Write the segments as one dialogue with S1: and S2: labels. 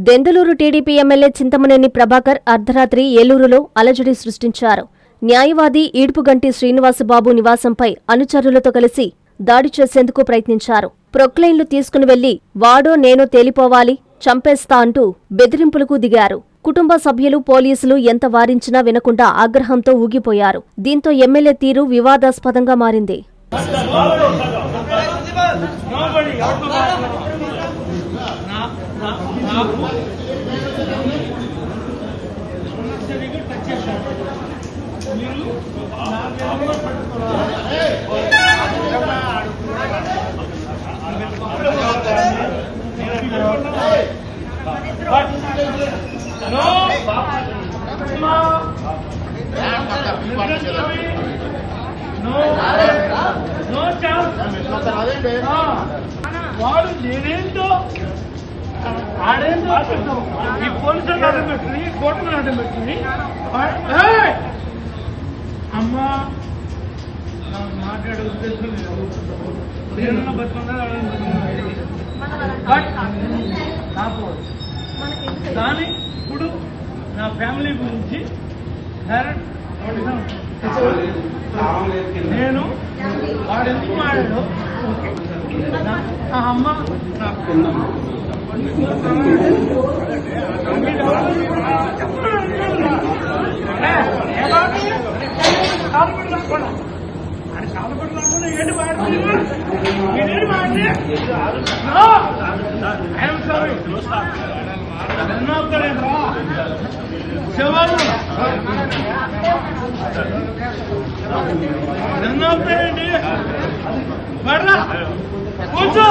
S1: Denduluru TDP MLA Chintamaneni Prabhakar అర్ధరాత్రి ఏలూరులో అలజడి సృష్టించారు. న్యాయవాది ఈడ్పుగంటి శ్రీనివాసబాబు నివాసంపై అనుచరులతో కలిసి దాడి చేసేందుకు ప్రయత్నించారు. ప్రొక్లైన్లు తీసుకుని వెళ్లి వాడో నేనో తేలిపోవాలి, చంపేస్తా అంటూ బెదిరింపులకు దిగారు. కుటుంబ సభ్యులు, పోలీసులు ఎంత వారించినా వినకుండా ఆగ్రహంతో ఊగిపోయారు. దీంతో ఎమ్మెల్యే తీరు వివాదాస్పదంగా మారింది.
S2: వాడు నేనేంటో ఆడేంటో ఈ పోలీసులు అడ్డం పెట్టుకుని కోర్టును అడ్డం పెట్టుకుని అమ్మా మాట్లాడే ఉద్దేశం లేదు. బతుకున్నా కానీ ఇప్పుడు నా ఫ్యామిలీ గురించి నేను వాడు ఎందుకు మాడాడు అమ్మ శివాలు ఎన్నవుతాయండి పడరా కూర్చో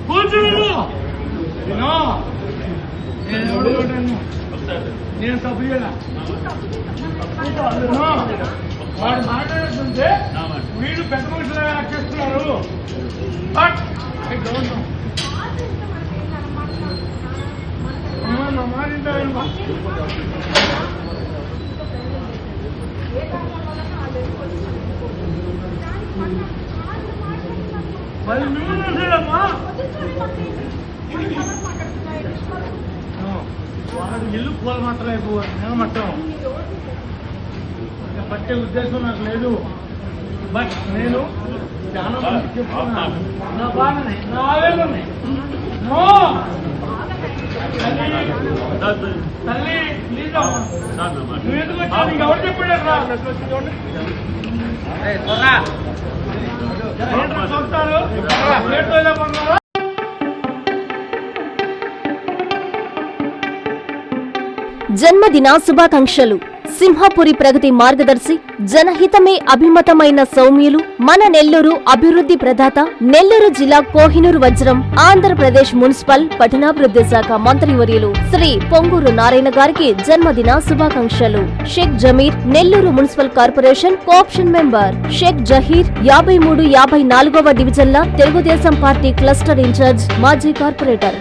S2: కూర్చో నేను సభ్యుడా వాడు మాట్లాడుతుంటే వీళ్ళు పెద్ద మనుషులు చేస్తున్నారు. బట్ ఐ డోంట్ నో నా మాట మరి నువ్వు వాడు ఇల్లు పూల మాత్రం అయిపోవాలి. నేను మట్టం పట్టే ఉద్దేశం నాకు లేదు. బట్ నేను చాలా మంది చెప్తున్నా నా బాధని, నా ఆవేదనని. తల్లి ప్లీజ్ నువ్వు ఎందుకు వచ్చావు? నీకు ఎవరు చెప్పాడు రా చూస్తారు.
S1: జన్మదిన శుభాకాంక్షలు. సింహపురి ప్రగతి మార్గదర్శి, జనహితమే అభిమతమైన సౌమ్యులు, మన నెల్లూరు అభివృద్ధి ప్రదాత, నెల్లూరు జిల్లా కోహినూరు వజ్రం, ఆంధ్రప్రదేశ్ మున్సిపల్ పట్టణాభివృద్ధి శాఖ మంత్రివర్యులు శ్రీ పొంగూరు నారాయణ గారికి జన్మదిన శుభాకాంక్షలు. Sheikh Jameer, Nellore municipal corporation co-option member. Sheikh Zaheer 53, 54వ డివిజన్ల తెలుగుదేశం పార్టీ క్లస్టర్ ఇన్ఛార్జ్, మాజీ కార్పొరేటర్.